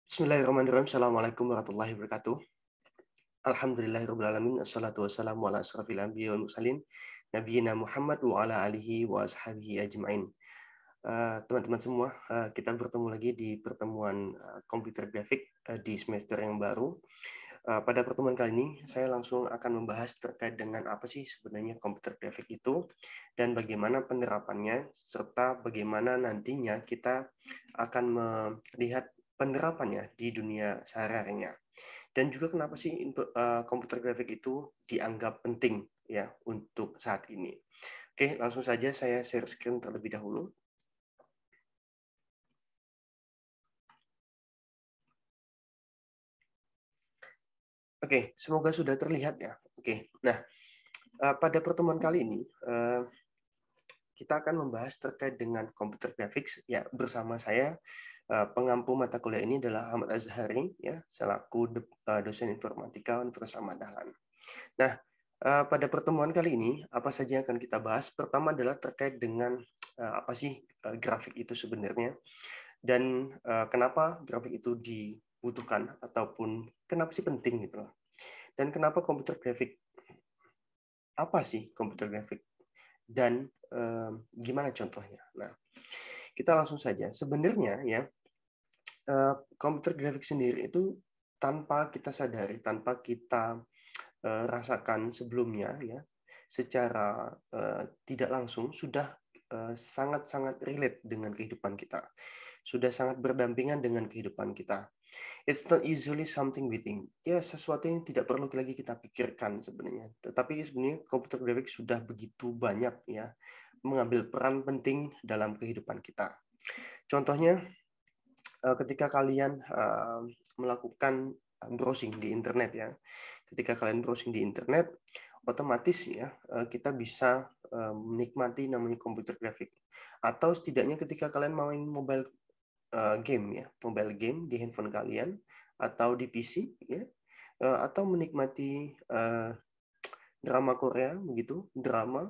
Bismillahirrahmanirrahim. Assalamualaikum warahmatullahi wabarakatuh. Alhamdulillahirrahmanirrahim. Assalatu wassalamu ala asrafil anbiya wal mursalin. Nabiyina Muhammad wa ala alihi wa ashabihi ajma'in. Teman-teman semua, kita bertemu lagi di pertemuan komputer grafik di semester yang baru. Pada pertemuan kali ini, saya langsung akan membahas terkait dengan apa sih sebenarnya komputer grafik itu, dan bagaimana penerapannya, serta bagaimana nantinya kita akan melihat penerapannya di dunia sehari-harinya. Dan juga kenapa sih komputer grafik itu dianggap penting ya untuk saat ini. Oke, langsung saja saya share screen terlebih dahulu. Oke, semoga sudah terlihat ya. Oke, nah pada pertemuan kali ini kita akan membahas terkait dengan computer graphics ya, bersama saya. Pengampu mata kuliah ini adalah Ahmad Azhari ya, selaku dosen informatika Universitas Ahmad Dahlan. Nah, pada pertemuan kali ini apa saja yang akan kita bahas? Pertama adalah terkait dengan apa sih grafik itu sebenarnya, dan kenapa grafik itu dibutuhkan, ataupun kenapa sih penting gitu loh. Dan kenapa komputer grafik? Apa sih komputer grafik? Dan gimana contohnya? Nah, kita langsung saja. Sebenarnya ya, komputer grafik sendiri itu tanpa kita sadari, tanpa kita rasakan sebelumnya ya, secara tidak langsung sudah sangat-sangat relate dengan kehidupan kita. Sudah sangat berdampingan dengan kehidupan kita. It's not easily something we think. Ya, sesuatu yang tidak perlu lagi kita pikirkan sebenarnya. Tetapi sebenarnya komputer grafik sudah begitu banyak ya mengambil peran penting dalam kehidupan kita. Contohnya ketika kalian melakukan browsing di internet ya. Ketika kalian browsing di internet, otomatis ya kita bisa menikmati namanya komputer grafik. Atau setidaknya ketika kalian main mobile game ya, mobile game di handphone kalian atau di PC ya, atau menikmati drama Korea begitu, drama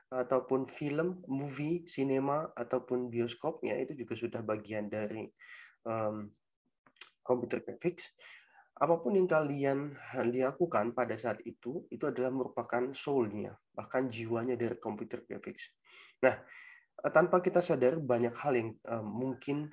ataupun film, movie, sinema ataupun bioskop ya, itu juga sudah bagian dari computer graphics. Apapun yang kalian lakukan pada saat itu adalah merupakan soul-nya, bahkan jiwanya dari computer graphics. Nah, tanpa kita sadar banyak hal yang mungkin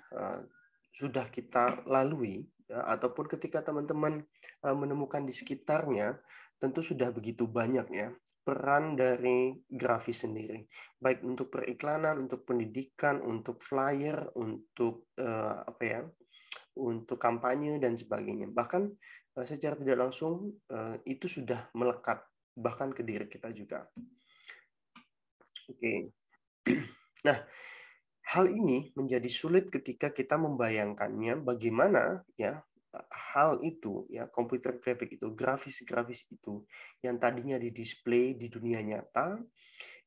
sudah kita lalui, ataupun ketika teman-teman menemukan di sekitarnya, tentu sudah begitu banyak ya peran dari grafis sendiri, baik untuk periklanan, untuk pendidikan, untuk flyer, untuk apa ya, untuk kampanye dan sebagainya. Bahkan secara tidak langsung itu sudah melekat bahkan ke diri kita juga. Oke. Nah, hal ini menjadi sulit ketika kita membayangkannya bagaimana ya hal itu ya, komputer grafik itu, grafis-grafis itu yang tadinya di-display di dunia nyata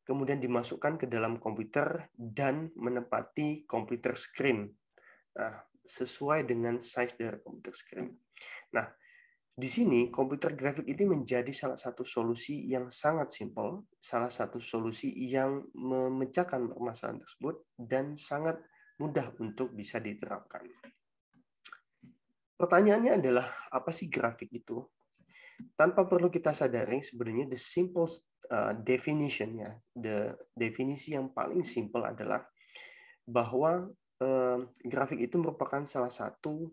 kemudian dimasukkan ke dalam komputer dan menempati komputer screen. Nah, sesuai dengan size dari komputer screen. Nah, di sini komputer grafik ini menjadi salah satu solusi yang sangat simpel, salah satu solusi yang memecahkan permasalahan tersebut dan sangat mudah untuk bisa diterapkan. Pertanyaannya adalah, apa sih grafik itu? Tanpa perlu kita sadari, sebenarnya the simple definition ya, definisi yang paling simpel adalah bahwa grafik itu merupakan salah satu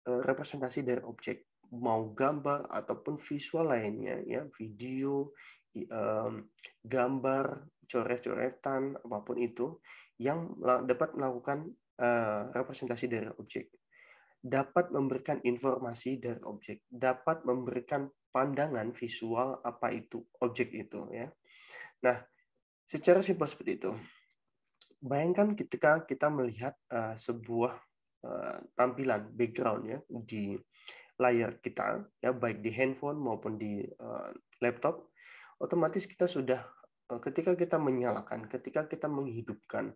representasi dari objek, mau gambar ataupun visual lainnya ya, video, gambar, coret-coretan, apapun itu yang dapat melakukan representasi dari objek, dapat memberikan informasi dari objek, dapat memberikan pandangan visual apa itu objek itu ya. Nah, secara simpel seperti itu. Bayangkan ketika kita melihat sebuah tampilan background ya di layar kita ya, baik di handphone maupun di laptop, otomatis kita sudah ketika kita menyalakan, ketika kita menghidupkan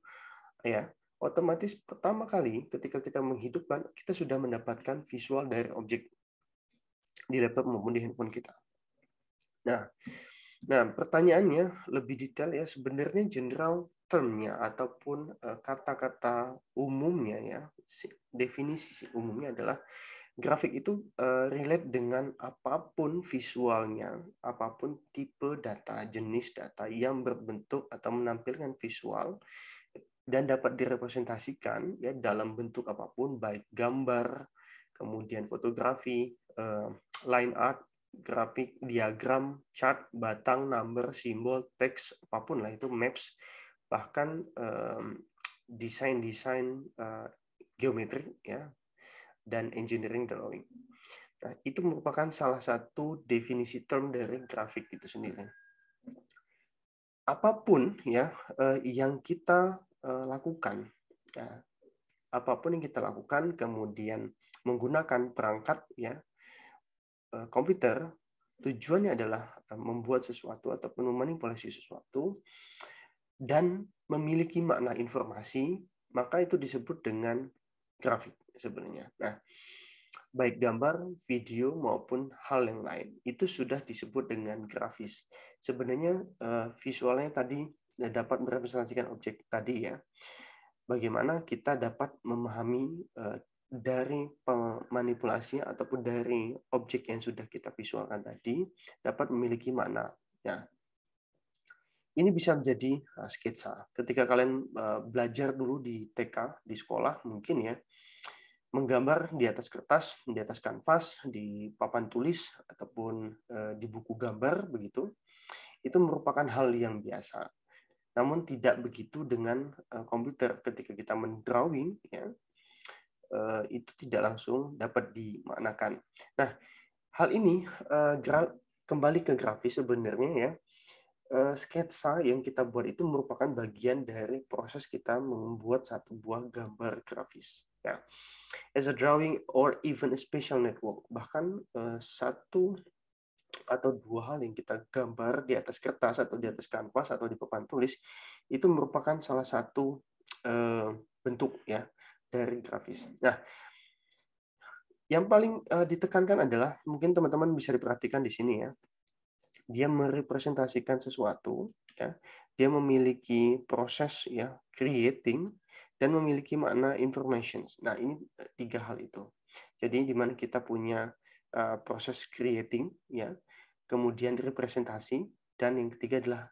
ya, otomatis pertama kali ketika kita menghidupkan, kita sudah mendapatkan visual dari objek di laptop maupun di handphone kita. Nah, pertanyaannya lebih detail ya, sebenarnya general term-nya ataupun kata-kata umumnya ya definisi umumnya adalah grafik itu relate dengan apapun visualnya, apapun tipe data, jenis data yang berbentuk atau menampilkan visual dan dapat direpresentasikan ya dalam bentuk apapun, baik gambar, kemudian fotografi, line art, grafik, diagram, chart, batang, number, simbol, teks, apapun lah itu, maps, bahkan desain-desain geometri ya dan engineering drawing. Nah, itu merupakan salah satu definisi term dari grafik itu sendiri. Apapun ya yang kita lakukan, ya, apapun yang kita lakukan, kemudian menggunakan perangkat ya komputer, tujuannya adalah membuat sesuatu ataupun memanipulasi sesuatu dan memiliki makna informasi, maka itu disebut dengan grafik sebenarnya. Nah, baik gambar, video maupun hal yang lain itu sudah disebut dengan grafis. Sebenarnya visualnya tadi dapat merepresentasikan objek tadi ya. Bagaimana kita dapat memahami dari manipulasi ataupun dari objek yang sudah kita visualkan tadi dapat memiliki makna. Ya, ini bisa menjadi sketsa. Ketika kalian belajar dulu di TK, di sekolah mungkin ya, menggambar di atas kertas, di atas kanvas, di papan tulis ataupun di buku gambar begitu, itu merupakan hal yang biasa. Namun tidak begitu dengan komputer. Ketika kita mendrawing, ya, itu tidak langsung dapat dimaknakan. Nah, hal ini kembali ke grafis sebenarnya ya. Sketsa yang kita buat itu merupakan bagian dari proses kita membuat satu buah gambar grafis. Ya. As a drawing or even a special network, bahkan satu atau dua hal yang kita gambar di atas kertas atau di atas kanvas atau di papan tulis itu merupakan salah satu bentuk ya dari grafis. Nah, yang paling ditekankan adalah mungkin teman-teman bisa diperhatikan di sini ya. Dia merepresentasikan sesuatu, ya. Dia memiliki proses ya creating dan memiliki makna information. Nah, ini tiga hal itu. Jadi di mana kita punya proses creating, ya, kemudian representasi, dan yang ketiga adalah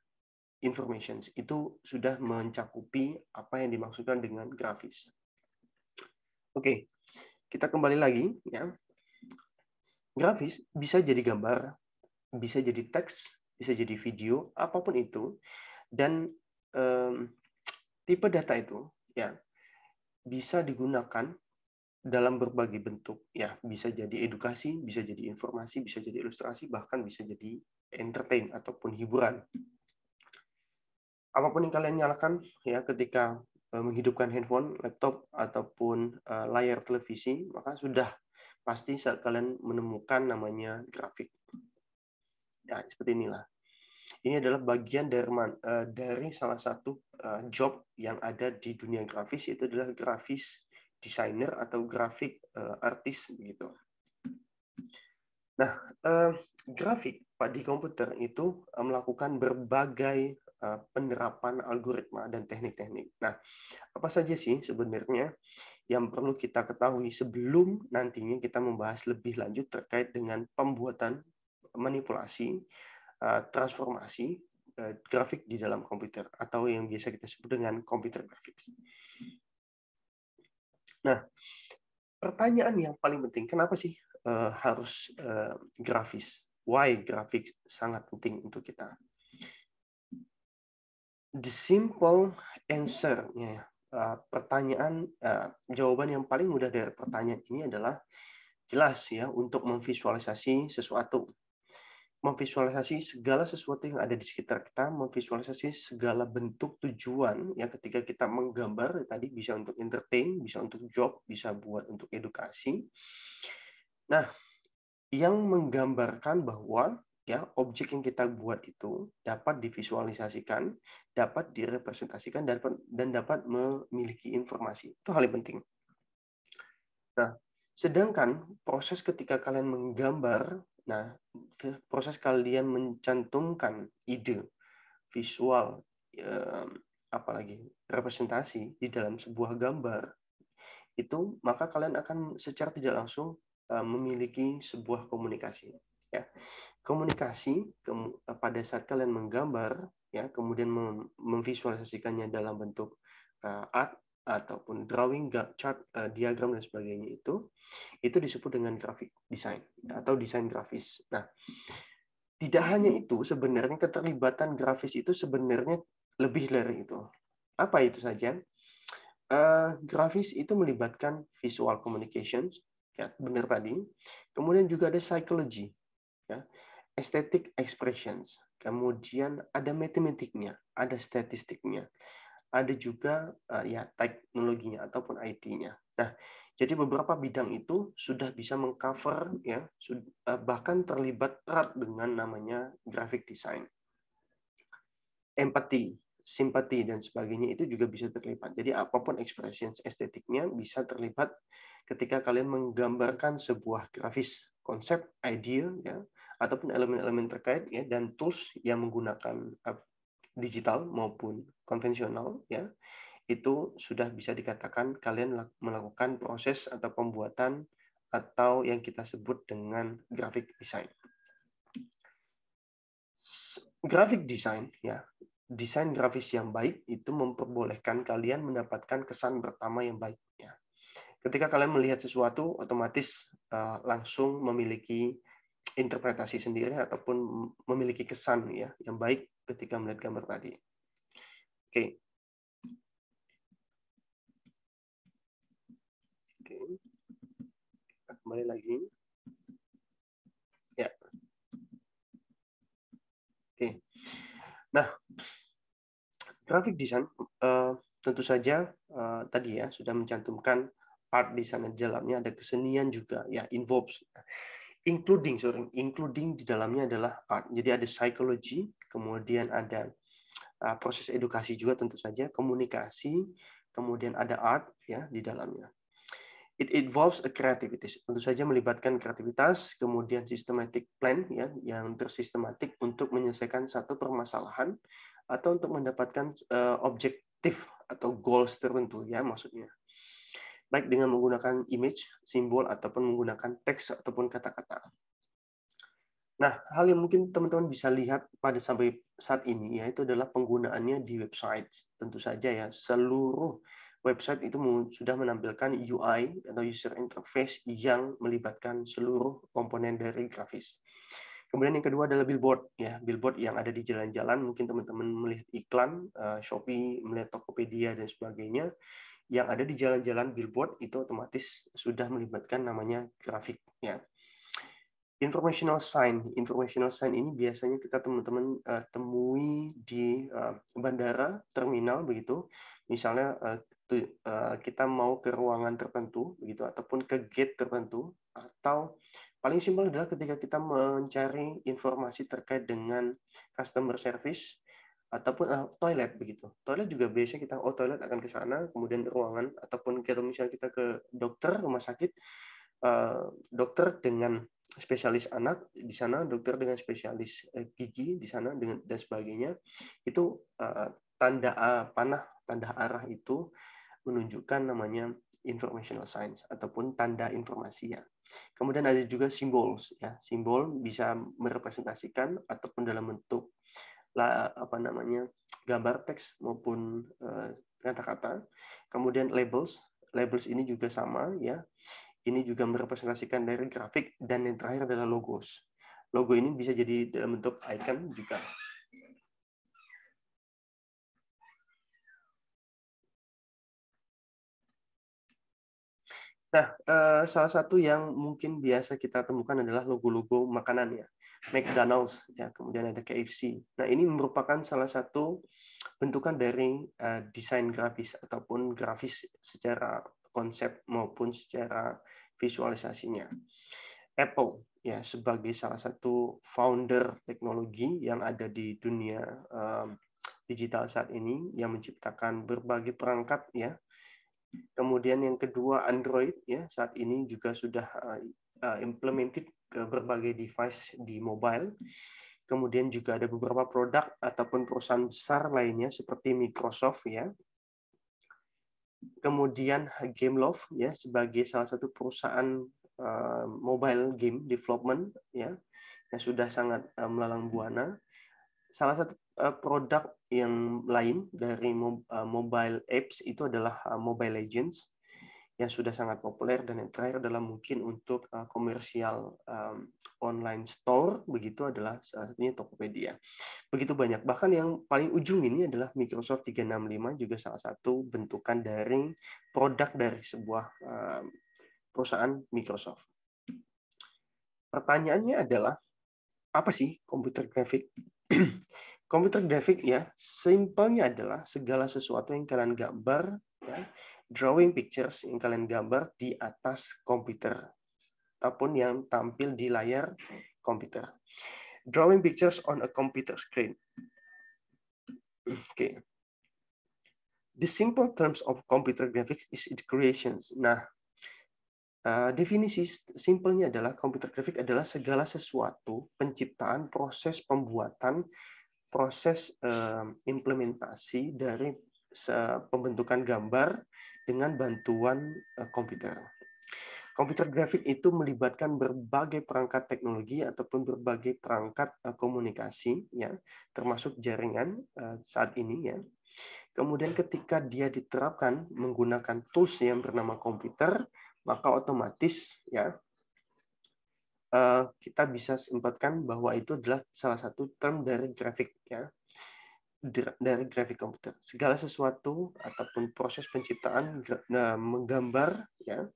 information. Itu sudah mencakupi apa yang dimaksudkan dengan grafis. Oke, kita kembali lagi, ya. Grafis bisa jadi gambar, bisa jadi teks, bisa jadi video, apapun itu, dan tipe data itu ya bisa digunakan dalam berbagai bentuk, ya bisa jadi edukasi, bisa jadi informasi, bisa jadi ilustrasi, bahkan bisa jadi entertain ataupun hiburan. Apapun yang kalian nyalakan ya ketika menghidupkan handphone, laptop ataupun layar televisi, maka sudah pasti saat kalian menemukan namanya grafik. Ya, seperti inilah. Ini adalah bagian dari salah satu job yang ada di dunia grafis, yaitu adalah grafis designer atau grafik artis begitu. Nah, grafik di komputer itu melakukan berbagai penerapan algoritma dan teknik-teknik. Nah, apa saja sih sebenarnya yang perlu kita ketahui sebelum nantinya kita membahas lebih lanjut terkait dengan pembuatan manipulasi transformasi grafik di dalam komputer atau yang biasa kita sebut dengan computer graphics. Nah, pertanyaan yang paling penting, kenapa sih harus grafis? Why grafik sangat penting untuk kita? The simple answer, jawaban yang paling mudah dari pertanyaan ini adalah jelas ya untuk memvisualisasi sesuatu. Memvisualisasi segala sesuatu yang ada di sekitar kita, memvisualisasi segala bentuk tujuan ya ketika kita menggambar tadi bisa untuk entertain, bisa untuk job, bisa buat untuk edukasi. Nah, yang menggambarkan bahwa ya objek yang kita buat itu dapat divisualisasikan, dapat direpresentasikan dan dapat memiliki informasi. Itu hal yang penting. Nah, sedangkan proses ketika kalian menggambar, nah, proses kalian mencantumkan ide, visual, apalagi representasi di dalam sebuah gambar, itu maka kalian akan secara tidak langsung memiliki sebuah komunikasi. Ya. Komunikasi pada saat kalian menggambar, ya, kemudian memvisualisasikannya dalam bentuk art ataupun drawing, chart, diagram dan sebagainya itu disebut dengan graphic design atau desain grafis. Nah, tidak hanya itu, sebenarnya keterlibatan grafis itu sebenarnya lebih dari itu. Apa itu saja? Grafis itu melibatkan visual communications, ya, benar tadi. Kemudian juga ada psychology, ya, aesthetic expressions. Kemudian ada matematiknya, ada statistiknya, ada juga ya teknologinya ataupun IT-nya. Nah, jadi beberapa bidang itu sudah bisa mengcover, ya, bahkan terlibat erat dengan namanya graphic design. Empathy, simpati dan sebagainya itu juga bisa terlibat. Jadi apapun expressions estetiknya bisa terlibat ketika kalian menggambarkan sebuah grafis, konsep, idea, ya, ataupun elemen-elemen terkait, ya, dan tools yang menggunakan digital maupun konvensional, ya, itu sudah bisa dikatakan kalian melakukan proses atau pembuatan atau yang kita sebut dengan graphic design. Graphic design, ya, desain grafis yang baik itu memperbolehkan kalian mendapatkan kesan pertama yang baik. Ya. Ketika kalian melihat sesuatu, otomatis langsung memiliki interpretasi sendiri ataupun memiliki kesan, ya, yang baik ketika melihat gambar tadi. Oke. Oke. Kita kembali lagi. Ya. Oke. Nah, graphic design tentu saja tadi ya sudah mencantumkan art di sana, di dalamnya ada kesenian juga, ya, involves, including di dalamnya adalah art. Jadi ada psychology, kemudian ada proses edukasi juga tentu saja, komunikasi, kemudian ada art, ya, di dalamnya. It involves a creativity, tentu saja melibatkan kreativitas, kemudian systematic plan, ya, yang bersistematik untuk menyelesaikan satu permasalahan atau untuk mendapatkan objektif atau goals tertentu, ya, maksudnya. Baik dengan menggunakan image, simbol, ataupun menggunakan teks ataupun kata-kata. Nah, hal yang mungkin teman-teman bisa lihat pada sampai saat ini, yaitu adalah penggunaannya di website. Tentu saja, ya, seluruh website itu sudah menampilkan UI atau user interface yang melibatkan seluruh komponen dari grafis. Kemudian yang kedua adalah billboard, ya, billboard yang ada di jalan-jalan. Mungkin teman-teman melihat iklan Shopee, melihat Tokopedia dan sebagainya. Yang ada di jalan-jalan billboard itu otomatis sudah melibatkan namanya grafik, ya. Informational sign ini biasanya kita teman-teman temui di bandara, terminal begitu. Misalnya kita mau ke ruangan tertentu begitu ataupun ke gate tertentu, atau paling simpel adalah ketika kita mencari informasi terkait dengan customer service ataupun toilet begitu. Toilet juga biasanya kita toilet akan ke sana, kemudian ruangan ataupun kalau misalnya kita ke dokter, rumah sakit, dokter dengan spesialis anak di sana, dokter dengan spesialis gigi di sana dengan dan sebagainya. Itu tanda panah, tanda arah itu menunjukkan namanya informational signs ataupun tanda informasi, ya. Kemudian ada juga simbol, ya. Simbol bisa merepresentasikan ataupun dalam bentuk gambar teks maupun kata-kata. Kemudian labels ini juga sama, ya. Ini juga merepresentasikan dari grafik, dan yang terakhir adalah logos. Logo ini bisa jadi dalam bentuk icon juga. Nah, salah satu yang mungkin biasa kita temukan adalah logo-logo makanan, ya. McDonald's, ya, kemudian ada KFC. Nah, ini merupakan salah satu bentukan dari desain grafis ataupun grafis secara konsep maupun secara visualisasinya. Apple, ya, sebagai salah satu founder teknologi yang ada di dunia digital saat ini yang menciptakan berbagai perangkat, ya. Kemudian yang kedua Android, ya, saat ini juga sudah implemented ke berbagai device di mobile. Kemudian juga ada beberapa produk ataupun perusahaan besar lainnya seperti Microsoft, ya. kemudian Gameloft ya sebagai salah satu perusahaan mobile game development ya yang sudah sangat melalang buana. Salah satu produk yang lain dari mobile apps itu adalah Mobile Legends yang sudah sangat populer, dan yang terakhir adalah mungkin untuk komersial online store, begitu adalah salah satunya Tokopedia. Begitu banyak. Bahkan yang paling ujung ini adalah Microsoft 365 juga salah satu bentukan dari produk dari sebuah perusahaan Microsoft. Pertanyaannya adalah apa sih komputer grafik? Komputer grafik ya, simpelnya adalah segala sesuatu yang kalian gambar, ya, drawing pictures yang kalian gambar di atas komputer, ataupun yang tampil di layar komputer. Drawing pictures on a computer screen. Okay. The simple terms of computer graphics is its creations. Nah, definisi simpelnya adalah computer graphic adalah segala sesuatu penciptaan, proses pembuatan, proses implementasi dari pembentukan gambar dengan bantuan komputer. Komputer grafik itu melibatkan berbagai perangkat teknologi ataupun berbagai perangkat komunikasi, ya, termasuk jaringan saat ini, ya. Kemudian ketika dia diterapkan menggunakan tools yang bernama komputer, maka otomatis ya kita bisa simpulkan bahwa itu adalah salah satu term dari grafik, ya, dari grafik komputer. Segala sesuatu ataupun proses penciptaan menggambar, ya,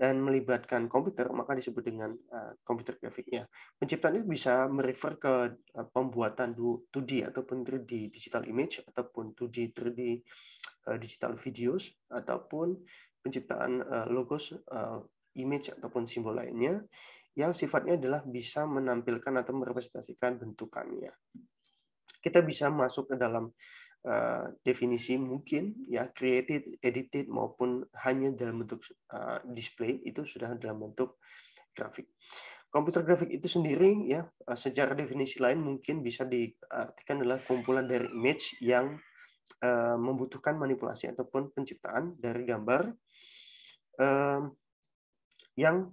dan melibatkan komputer, maka disebut dengan komputer grafik. Ya. Penciptaan itu bisa merefer ke pembuatan 2D ataupun 3D digital image, ataupun 2D 3D digital videos, ataupun penciptaan logos, image, ataupun simbol lainnya yang sifatnya adalah bisa menampilkan atau merepresentasikan bentukannya. Kita bisa masuk ke dalam definisi mungkin ya created, edited maupun hanya dalam bentuk display, itu sudah dalam bentuk grafik. Komputer grafik itu sendiri ya secara definisi lain mungkin bisa diartikan adalah kumpulan dari image yang membutuhkan manipulasi ataupun penciptaan dari gambar yang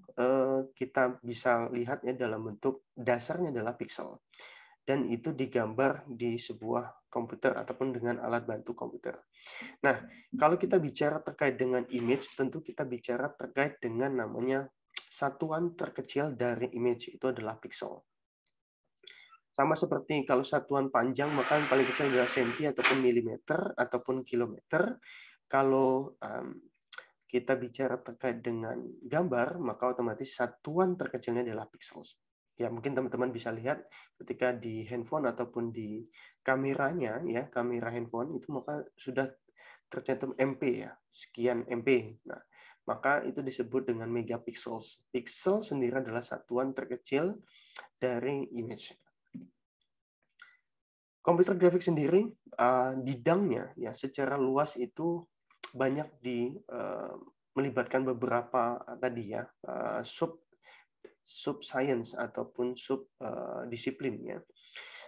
kita bisa lihat ya dalam bentuk dasarnya adalah pixel. Dan itu digambar di sebuah komputer ataupun dengan alat bantu komputer. Nah, kalau kita bicara terkait dengan image, tentu kita bicara terkait dengan namanya satuan terkecil dari image, itu adalah pixel. Sama seperti kalau satuan panjang, maka yang paling kecil adalah senti ataupun milimeter ataupun kilometer. Kalau kita bicara terkait dengan gambar, maka otomatis satuan terkecilnya adalah pixels. Ya, mungkin teman-teman bisa lihat ketika di handphone ataupun di kameranya, ya, kamera handphone itu maka sudah tercantum MP ya, sekian MP. Nah, maka itu disebut dengan megapixels. Pixel sendiri adalah satuan terkecil dari image. Komputer grafik sendiri bidangnya ya secara luas itu banyak melibatkan beberapa tadi ya sub science ataupun sub disiplin ya.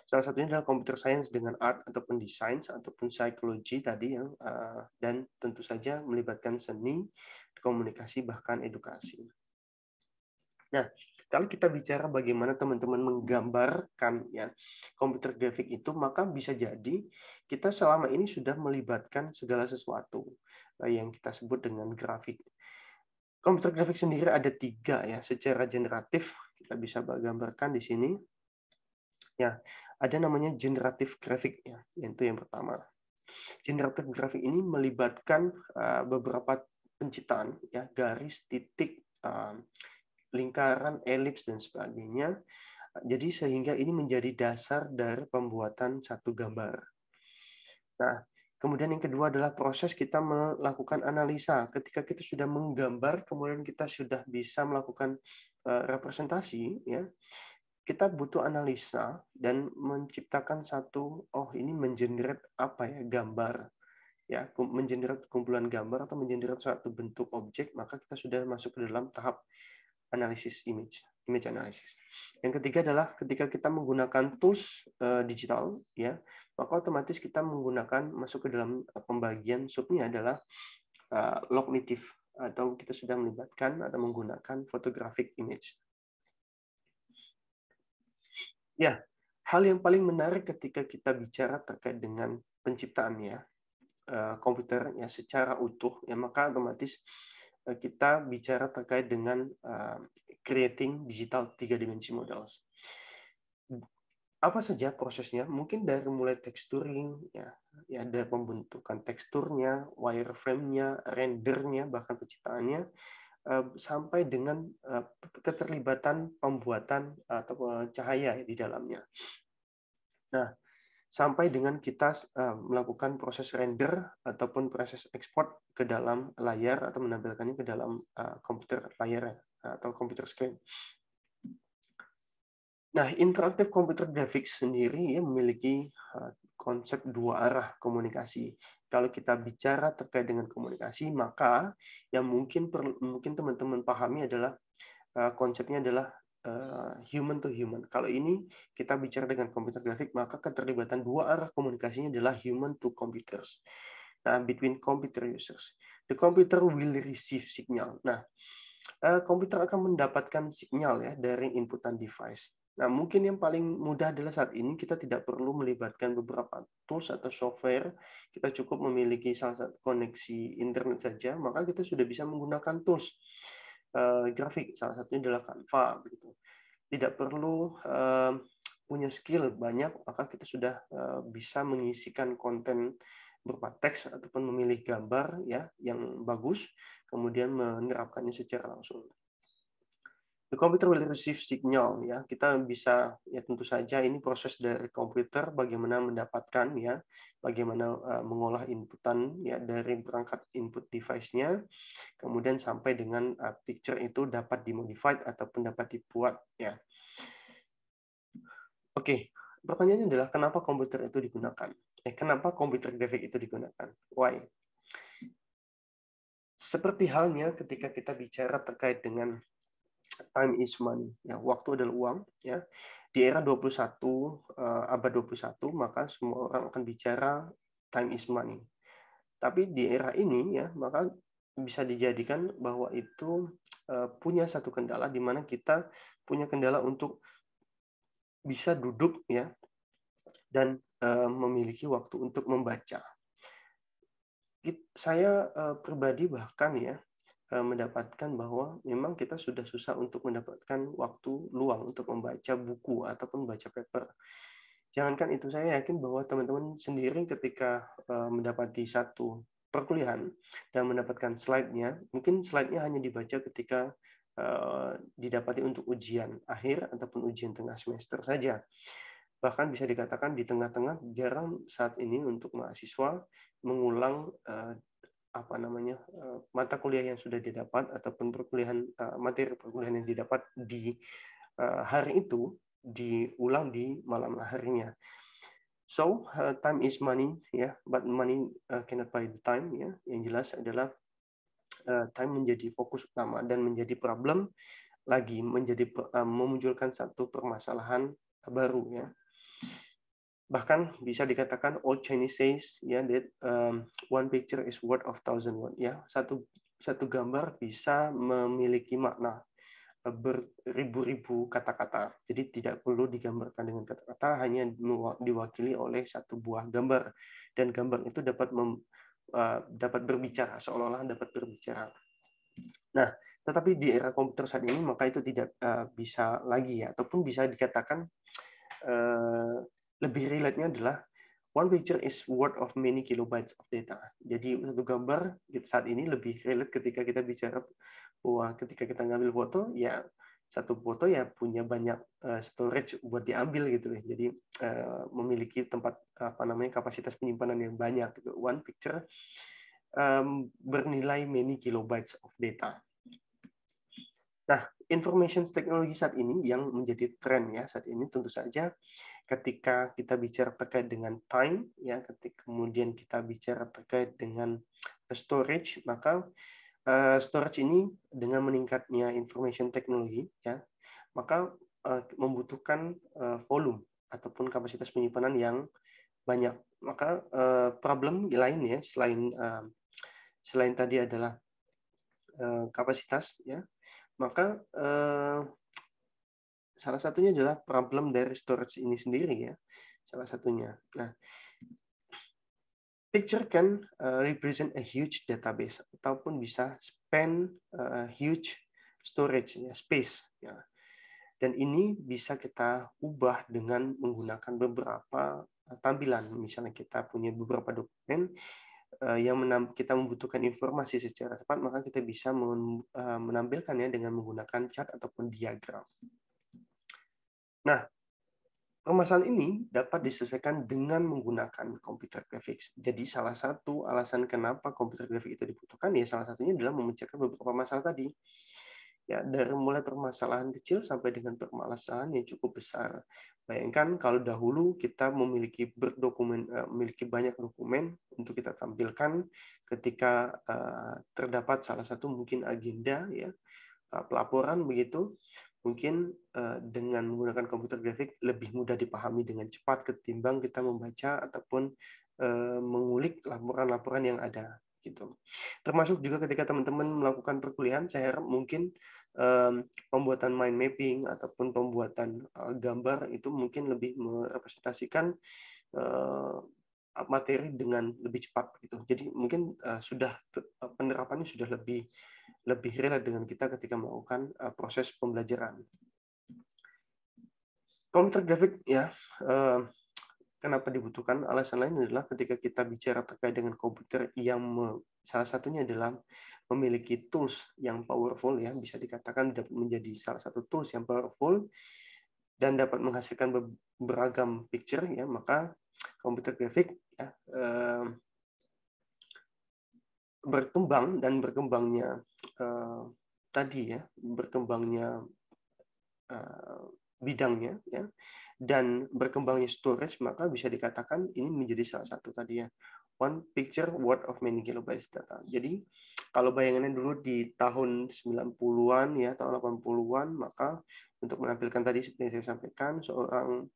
Salah satunya adalah computer science dengan art ataupun design ataupun psychology tadi ya, dan tentu saja melibatkan seni, komunikasi, bahkan edukasi. Nah, kalau kita bicara bagaimana teman-teman menggambarkan ya komputer grafik itu, maka bisa jadi kita selama ini sudah melibatkan segala sesuatu yang kita sebut dengan grafik. Komputer grafik sendiri ada 3 ya, secara generatif kita bisa gambarkan di sini. Ya, ada namanya generatif grafik ya, itu yang pertama. Generatif grafik ini melibatkan beberapa penciptaan ya, garis, titik, lingkaran, elips dan sebagainya. Jadi sehingga ini menjadi dasar dari pembuatan satu gambar. Nah, kemudian yang kedua adalah proses kita melakukan analisa. Ketika kita sudah menggambar, kemudian kita sudah bisa melakukan representasi, ya, kita butuh analisa dan menciptakan satu, oh ini mengenerate apa ya gambar, ya, mengenerate kumpulan gambar atau mengenerate suatu bentuk objek, maka kita sudah masuk ke dalam tahap analisis image analysis. Yang ketiga adalah ketika kita menggunakan tools digital, ya, maka otomatis kita masuk ke dalam pembagian subnya adalah cognitive atau kita sudah melibatkan atau menggunakan photographic image. Ya, hal yang paling menarik ketika kita bicara terkait dengan penciptaannya komputer ya secara utuh, ya maka otomatis kita bicara terkait dengan creating digital 3 dimensi models. Apa saja prosesnya? Mungkin dari mulai texturing, ya dari pembentukan teksturnya, wireframe-nya, rendernya, bahkan penciptaannya, sampai dengan keterlibatan pembuatan atau cahaya di dalamnya. Nah, sampai dengan kita melakukan proses render ataupun proses ekspor ke dalam layar atau menampilkannya ke dalam komputer layar atau komputer screen. Nah, interactive computer graphics sendiri ya memiliki konsep dua arah komunikasi. Kalau kita bicara terkait dengan komunikasi, maka yang mungkin teman-teman pahami adalah konsepnya adalah human to human. Kalau ini kita bicara dengan komputer grafik, maka keterlibatan dua arah komunikasinya adalah human to computers. Nah, between computer users, the computer will receive signal. Nah, komputer akan mendapatkan signal ya dari inputan device. Nah, mungkin yang paling mudah adalah saat ini kita tidak perlu melibatkan beberapa tools atau software. Kita cukup memiliki salah satu koneksi internet saja, maka kita sudah bisa menggunakan tools grafik. Salah satunya adalah Canva. Begitu. Tidak perlu punya skill banyak, maka kita sudah bisa mengisikan konten berupa teks ataupun memilih gambar ya yang bagus, kemudian menerapkannya secara langsung. The computer will receive signal ya. Kita bisa ya tentu saja ini proses dari komputer bagaimana mendapatkan ya, bagaimana mengolah inputan ya dari berangkat input device-nya, kemudian sampai dengan picture itu dapat dimodified ataupun dapat dibuat ya. Oke, pertanyaannya adalah kenapa komputer itu digunakan? Kenapa komputer grafik itu digunakan? Why? Seperti halnya ketika kita bicara terkait dengan time is money, ya waktu adalah uang, ya. Di era 21 abad 21 maka semua orang akan bicara time is money. Tapi di era ini ya, maka bisa dijadikan bahwa itu punya satu kendala di mana kita punya kendala untuk bisa duduk ya dan memiliki waktu untuk membaca. Saya pribadi bahkan ya mendapatkan bahwa memang kita sudah susah untuk mendapatkan waktu luang untuk membaca buku ataupun baca paper. Jangankan itu, saya yakin bahwa teman-teman sendiri ketika mendapati satu perkuliahan dan mendapatkan slide-nya, mungkin slide-nya hanya dibaca ketika didapati untuk ujian akhir ataupun ujian tengah semester saja. Bahkan bisa dikatakan di tengah-tengah jarang saat ini untuk mahasiswa mengulang mata kuliah yang sudah didapat ataupun materi perkuliahan yang didapat di hari itu diulang di malam harinya. So time is money ya, but money cannot buy the time ya. Yang jelas adalah time menjadi fokus utama dan menjadi problem lagi, memunculkan satu permasalahan baru ya. Bahkan bisa dikatakan old Chinese says ya that one picture is worth of 1,000 word ya. Satu gambar bisa memiliki makna beribu-ribu kata-kata. Jadi tidak perlu digambarkan dengan kata-kata, hanya diwakili oleh satu buah gambar, dan gambar itu dapat berbicara, seolah-olah dapat berbicara. Nah, tetapi di era komputer saat ini maka itu tidak bisa lagi ya, ataupun bisa dikatakan lebih relate-nya adalah one picture is worth of many kilobytes of data. Jadi satu gambar saat ini lebih relate ketika kita bicara bahwa ketika kita ngambil foto, ya satu foto ya punya banyak storage buat diambil gitu ya. Jadi memiliki tempat kapasitas penyimpanan yang banyak gitu. One picture bernilai many kilobytes of data. Nah, information technology saat ini yang menjadi tren ya saat ini tentu saja ketika kita bicara terkait dengan time ya, ketika kemudian kita bicara terkait dengan storage, maka storage ini dengan meningkatnya information technology ya, maka membutuhkan volume ataupun kapasitas penyimpanan yang banyak. Maka problem lainnya selain selain tadi adalah kapasitas, ya, maka salah satunya adalah problem dari storage ini sendiri, ya, salah satunya. Nah, picture can represent a huge database ataupun bisa span huge storage, ya, space, ya. Dan ini bisa kita ubah dengan menggunakan beberapa tampilan. Misalnya kita punya beberapa dokumen yang kita membutuhkan informasi secara cepat, maka kita bisa menampilkannya dengan menggunakan chart ataupun diagram. Nah, permasalahan ini dapat diselesaikan dengan menggunakan computer graphics. Jadi salah satu alasan kenapa computer graphics itu dibutuhkan, ya salah satunya adalah memecahkan beberapa masalah tadi. Ya, dari mulai permasalahan kecil sampai dengan permasalahan yang cukup besar. Bayangkan kalau dahulu kita memiliki memiliki banyak dokumen untuk kita tampilkan ketika terdapat salah satu mungkin agenda, ya, pelaporan begitu, mungkin dengan menggunakan komputer grafik lebih mudah dipahami dengan cepat ketimbang kita membaca ataupun mengulik laporan-laporan yang ada, gitu. Termasuk juga ketika teman-teman melakukan perkuliahan, saya harap mungkin pembuatan mind mapping ataupun pembuatan gambar itu mungkin lebih merepresentasikan materi dengan lebih cepat, gitu. Jadi mungkin penerapannya sudah lebih relate dengan kita ketika melakukan proses pembelajaran. Computer graphic, ya, kenapa dibutuhkan? Alasan lain adalah ketika kita bicara terkait dengan komputer yang salah satunya adalah memiliki tools yang powerful, ya, bisa dikatakan dapat menjadi salah satu tools yang powerful dan dapat menghasilkan beragam picture, ya, maka komputer grafik, ya, berkembang dan berkembangnya tadi, ya, berkembangnya bidangnya, ya, dan berkembangnya storage, maka bisa dikatakan ini menjadi salah satu tadi, ya, one picture worth of many kilobytes data. Jadi kalau bayangannya dulu di tahun 90-an, ya, tahun 80-an, maka untuk menampilkan tadi seperti yang saya sampaikan, seorang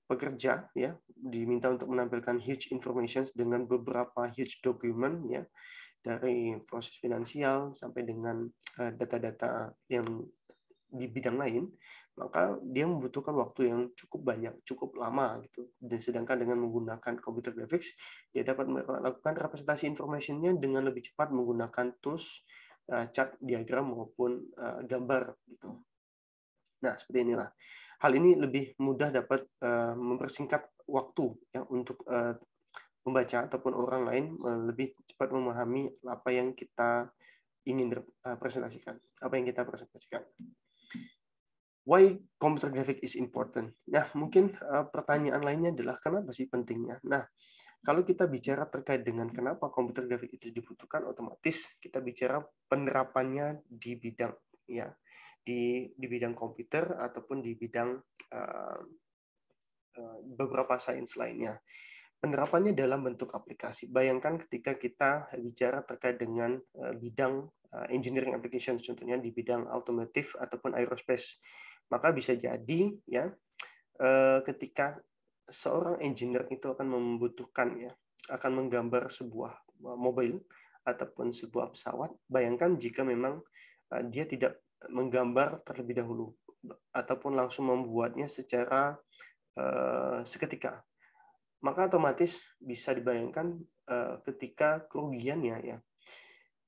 pekerja, ya, diminta untuk menampilkan huge information dengan beberapa huge document, ya, dari proses finansial sampai dengan data-data yang di bidang lain, maka dia membutuhkan waktu yang cukup banyak, cukup lama, gitu. Dan sedangkan dengan menggunakan computer graphics, dia dapat melakukan representasi information-nya dengan lebih cepat menggunakan tools chart, diagram maupun gambar, gitu. Nah, seperti inilah. Hal ini lebih mudah dapat mempersingkat waktu, ya, untuk membaca ataupun orang lain lebih cepat memahami apa yang kita ingin presentasikan, apa yang kita presentasikan. Why computer graphic is important? Nah, mungkin pertanyaan lainnya adalah kenapa sih pentingnya? Nah, kalau kita bicara terkait dengan kenapa computer graphic itu dibutuhkan, otomatis kita bicara penerapannya di bidang, ya, di bidang komputer ataupun di bidang beberapa sains lainnya. Penerapannya dalam bentuk aplikasi. Bayangkan ketika kita bicara terkait dengan bidang engineering applications, contohnya di bidang automotive ataupun aerospace, maka bisa jadi, ya, ketika seorang engineer itu akan membutuhkan, ya, akan menggambar sebuah mobil ataupun sebuah pesawat. Bayangkan jika memang dia tidak menggambar terlebih dahulu ataupun langsung membuatnya secara seketika, maka otomatis bisa dibayangkan ketika kerugiannya, ya,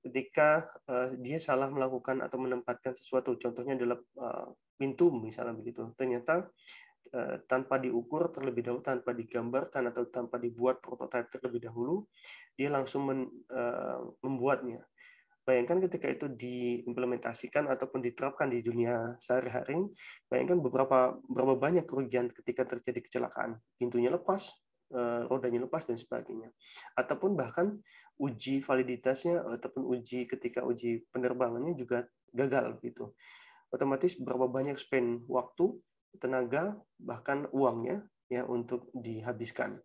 ketika dia salah melakukan atau menempatkan sesuatu, contohnya adalah pintu misalnya begitu, ternyata tanpa diukur terlebih dahulu, tanpa digambarkan atau tanpa dibuat prototipe terlebih dahulu, dia langsung membuatnya. Bayangkan ketika itu diimplementasikan ataupun diterapkan di dunia sehari-hari, bayangkan berapa banyak kerugian ketika terjadi kecelakaan, pintunya lepas, rodanya lepas dan sebagainya, ataupun bahkan uji validitasnya ataupun ketika uji penerbangannya juga gagal, gitu. Otomatis berapa banyak spend waktu, tenaga, bahkan uangnya, ya, untuk dihabiskan.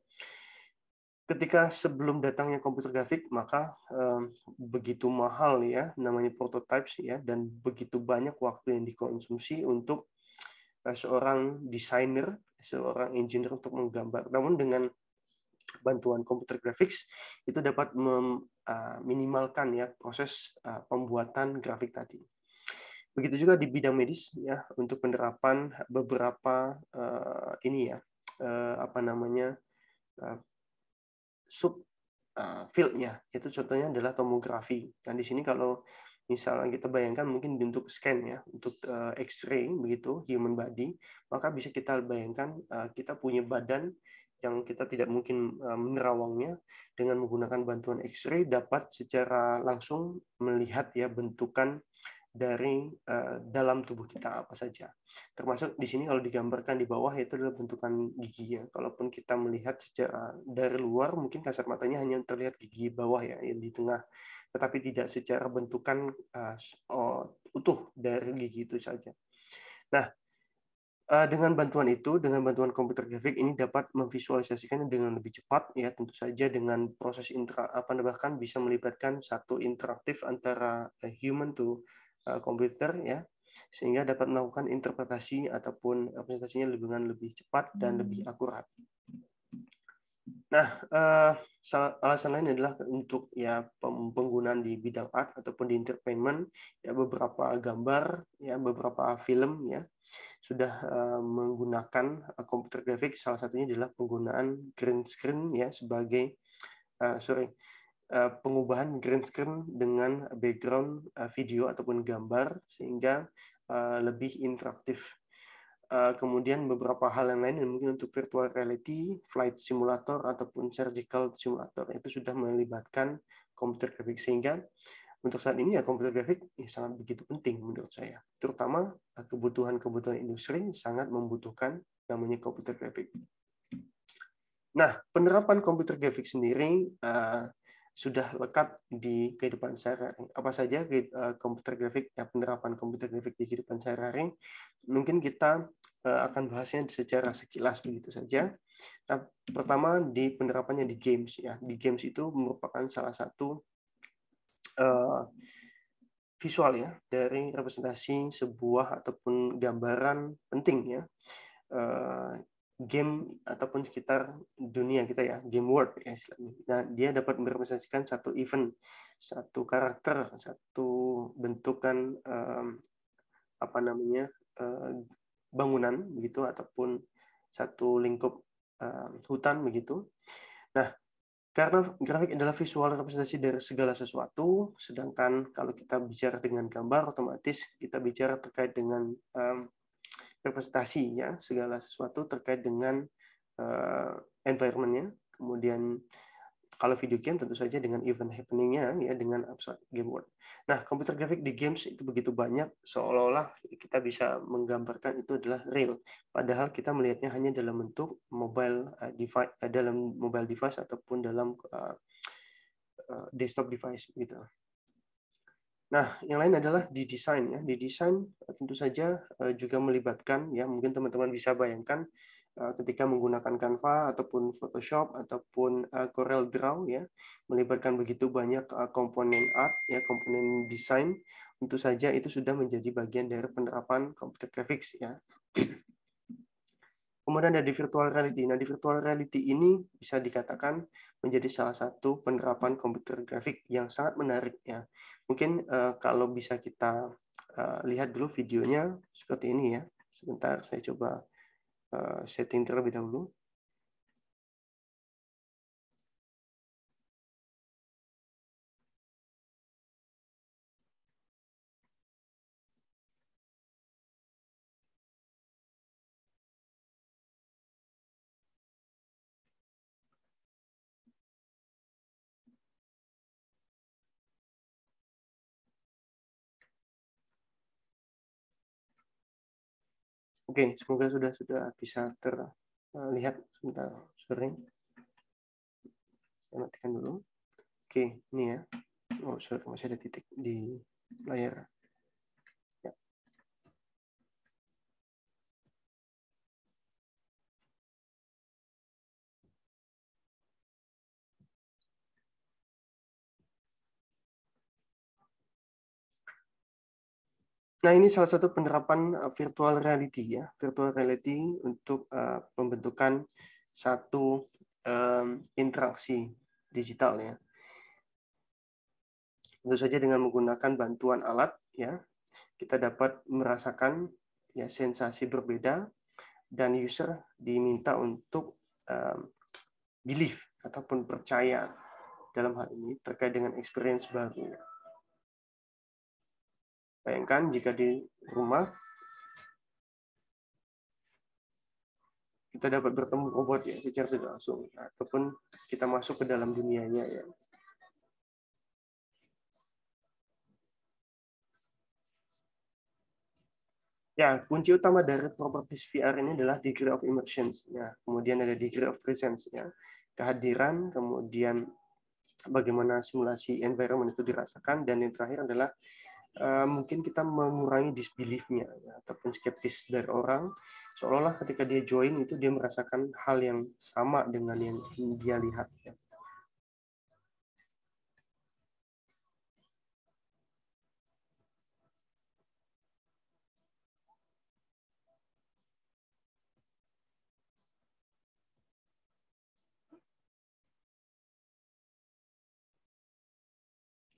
Ketika sebelum datangnya komputer grafik, maka begitu mahal, ya, namanya prototypes, ya, dan begitu banyak waktu yang dikonsumsi untuk seorang desainer, seorang engineer untuk menggambar. Namun dengan bantuan computer graphics itu dapat minimalkan ya proses pembuatan grafik tadi. Begitu juga di bidang medis ya, untuk penerapan beberapa ini ya apa namanya sub field-nya, itu contohnya adalah tomografi. Dan di sini kalau misalnya kita bayangkan mungkin bentuk scan ya, untuk X-ray begitu, human body, maka bisa kita bayangkan kita punya badan yang kita tidak mungkin menerawangnya, dengan menggunakan bantuan X-ray dapat secara langsung melihat ya bentukan dari dalam tubuh kita apa saja. Termasuk di sini kalau digambarkan di bawah itu adalah bentukan gigi ya. Kalaupun kita melihat secara dari luar mungkin kasat matanya hanya terlihat gigi bawah ya yang di tengah, tetapi tidak secara bentukan utuh dari gigi itu saja. Nah, dengan bantuan itu, dengan bantuan komputer grafik ini dapat memvisualisasikannya dengan lebih cepat ya, tentu saja dengan proses bahkan bisa melibatkan satu interaktif antara human to komputer ya, sehingga dapat melakukan interpretasi ataupun representasinya dengan lebih cepat dan lebih akurat. Nah, alasan lain adalah untuk ya penggunaan di bidang art ataupun di entertainment ya, beberapa gambar ya, beberapa film ya sudah menggunakan komputer grafik. Salah satunya adalah penggunaan green screen ya sebagai pengubahan green screen dengan background video ataupun gambar sehingga lebih interaktif. Kemudian beberapa hal yang lain yang mungkin untuk virtual reality, flight simulator ataupun surgical simulator itu sudah melibatkan komputer grafik, sehingga untuk saat ini ya komputer grafik ya sangat begitu penting menurut saya. Terutama kebutuhan-kebutuhan industri sangat membutuhkan namanya komputer grafik. Nah, penerapan komputer grafik sendiri sudah lekat di kehidupan sehari-hari. Apa saja komputer grafik ya, penerapan komputer grafik di kehidupan sehari-hari? Mungkin kita akan bahasnya secara sekilas begitu saja. Nah, pertama di penerapannya di games ya. Di games itu merupakan salah satu visual ya dari representasi sebuah ataupun gambaran penting ya. Game ataupun sekitar dunia kita ya, game world ya istilahnya. Nah, dia dapat merepresentasikan satu event, satu karakter, satu bentukan apa namanya bangunan begitu ataupun satu lingkup hutan begitu. Nah, karena grafik adalah visual representasi dari segala sesuatu, sedangkan kalau kita bicara dengan gambar, otomatis kita bicara terkait dengan representasi ya, segala sesuatu terkait dengan environment-nya. Kemudian kalau video game tentu saja dengan event happening-nya ya, dengan abstract game world. Nah, komputer grafik di games itu begitu banyak, seolah-olah kita bisa menggambarkan itu adalah real. Padahal kita melihatnya hanya dalam bentuk mobile device, dalam mobile device ataupun dalam desktop device gitu. Nah, yang lain adalah di desain ya. Di desain tentu saja juga melibatkan ya, mungkin teman-teman bisa bayangkan ketika menggunakan Canva ataupun Photoshop ataupun Corel Draw ya, melibatkan begitu banyak komponen art ya, komponen desain, tentu saja itu sudah menjadi bagian dari penerapan computer graphics ya. Kemudian ada di virtual reality. Nah, di virtual reality ini bisa dikatakan menjadi salah satu penerapan komputer grafik yang sangat menarik ya. Mungkin kalau bisa kita lihat dulu videonya seperti ini ya. Sebentar, saya coba setting terlebih dahulu. Oke, semoga sudah bisa terlihat. Sebentar, sorry. Saya matikan dulu. Oke, ini ya. Oh, sorry, masih ada titik di layar. Ya. Nah, ini salah satu penerapan virtual reality ya, virtual reality untuk pembentukan satu interaksi digital ya. Tentu saja dengan menggunakan bantuan alat, ya, kita dapat merasakan ya sensasi berbeda, dan user diminta untuk believe ataupun percaya dalam hal ini terkait dengan experience baru. Bayangkan jika di rumah kita dapat bertemu robot ya secara tidak langsung, ataupun kita masuk ke dalam dunianya ya. Ya, kunci utama dari properties VR ini adalah degree of immersion. Ya, kemudian ada degree of presence, ya, kehadiran, kemudian bagaimana simulasi environment itu dirasakan, dan yang terakhir adalah mungkin kita mengurangi disbelief-nya, ya, ataupun skeptis dari orang, seolah-olah ketika dia join itu dia merasakan hal yang sama dengan yang dia lihat. Ya.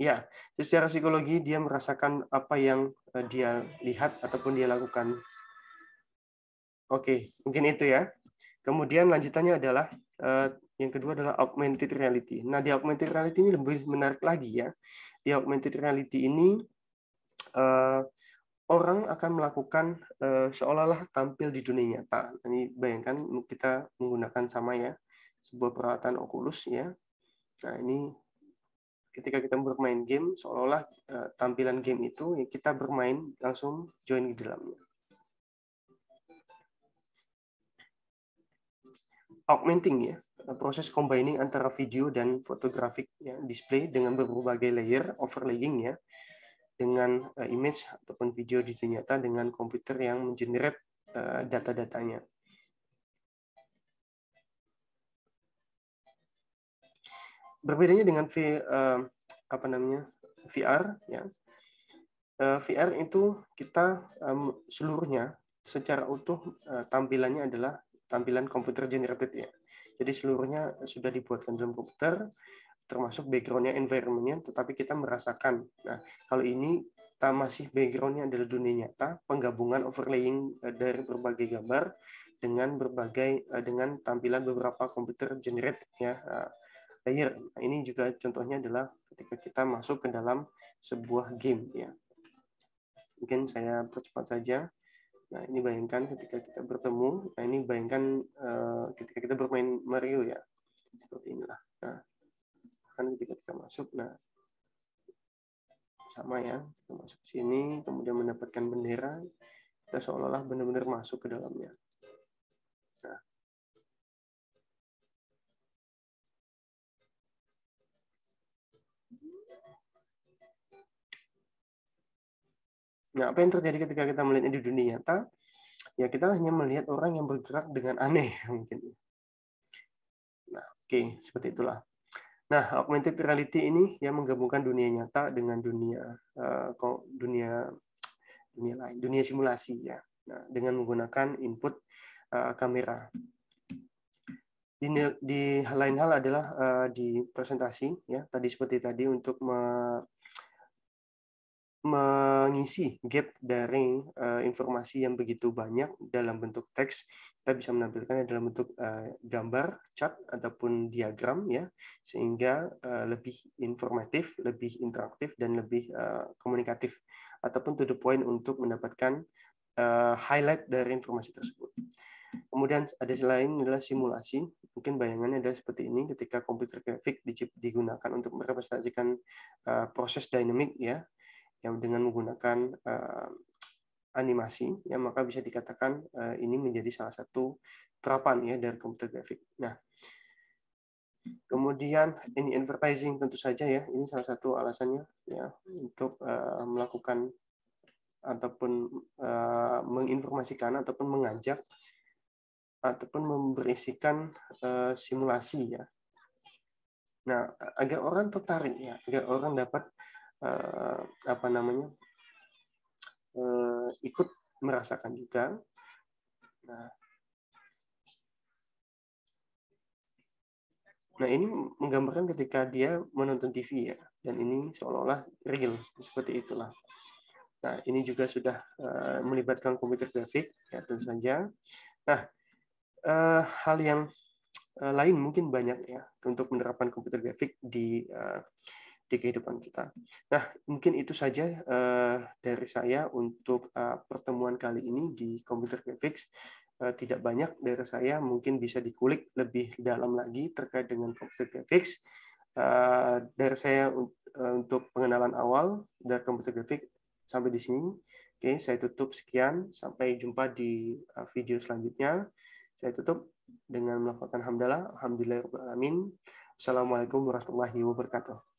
Ya, secara psikologi dia merasakan apa yang dia lihat ataupun dia lakukan. Oke, mungkin itu ya. Kemudian lanjutannya adalah yang kedua adalah augmented reality. Nah, di augmented reality ini lebih menarik lagi ya. Di augmented reality ini orang akan melakukan seolah-olah tampil di dunia nyata. Ini bayangkan kita menggunakan sama ya sebuah peralatan Oculus ya. Nah, ini ketika kita bermain game, seolah-olah tampilan game itu ya kita bermain langsung join di dalamnya. Augmenting ya, proses combining antara video dan fotografik ya, display dengan berbagai layer overlaying ya, dengan image ataupun video di dunia nyata dengan komputer yang mengenerate data-datanya. Berbedanya dengan VR ya. VR itu kita seluruhnya secara utuh tampilannya adalah tampilan komputer generated ya. Jadi seluruhnya sudah dibuatkan dalam komputer, termasuk background-nya, environment-nya, tetapi kita merasakan. Nah, kalau ini kita masih background-nya adalah dunia nyata, penggabungan overlaying dari berbagai gambar dengan tampilan beberapa komputer generate ya layer. Nah, ini juga contohnya adalah ketika kita masuk ke dalam sebuah game ya. Mungkin saya percepat saja. Nah, ini bayangkan ketika kita bertemu. Nah, ini bayangkan ketika kita bermain Mario ya. Seperti inilah. Nah, kan ketika kita masuk, nah sama ya. Kita masuk sini, kemudian mendapatkan bendera. Kita seolah-olah benar-benar masuk ke dalamnya. Nah, apa yang terjadi ketika kita melihatnya di dunia nyata? Ya, kita hanya melihat orang yang bergerak dengan aneh mungkin. Nah, oke, seperti itulah. Nah, augmented reality ini yang menggabungkan dunia nyata dengan dunia lain, dunia simulasi ya. Nah, dengan menggunakan input kamera. Di lain hal adalah di presentasi ya. Tadi seperti tadi untuk mengisi gap dari informasi yang begitu banyak dalam bentuk teks, kita bisa menampilkannya dalam bentuk gambar, chart ataupun diagram ya, sehingga lebih informatif, lebih interaktif dan lebih komunikatif ataupun to the point untuk mendapatkan highlight dari informasi tersebut. Kemudian ada selain adalah simulasi. Mungkin bayangannya adalah seperti ini ketika komputer grafik digunakan untuk merepresentasikan proses dynamic ya, yang dengan menggunakan animasi, ya maka bisa dikatakan ini menjadi salah satu terapan ya dari komputer grafik. Nah, kemudian ini advertising tentu saja ya, ini salah satu alasannya ya untuk melakukan ataupun menginformasikan ataupun mengajak ataupun memberisikan simulasi ya. Nah, agar orang tertarik ya, agar orang dapat ikut merasakan juga. Nah, ini menggambarkan ketika dia menonton TV ya. dan ini seolah-olah real, seperti itulah. Nah, ini juga sudah melibatkan komputer grafik, ya tentu saja. Nah, hal yang lain mungkin banyak ya untuk menerapkan komputer grafik di kehidupan kita. Nah, mungkin itu saja dari saya untuk pertemuan kali ini di Computer Graphics. Tidak banyak dari saya, mungkin bisa dikulik lebih dalam lagi terkait dengan Computer Graphics. Dari saya untuk pengenalan awal dari Computer Graphics sampai di sini. Oke, saya tutup sekian. Sampai jumpa di video selanjutnya. Saya tutup dengan melakukan hamdalah. Alhamdulillahirrahmanirrahim. Assalamualaikum warahmatullahi wabarakatuh.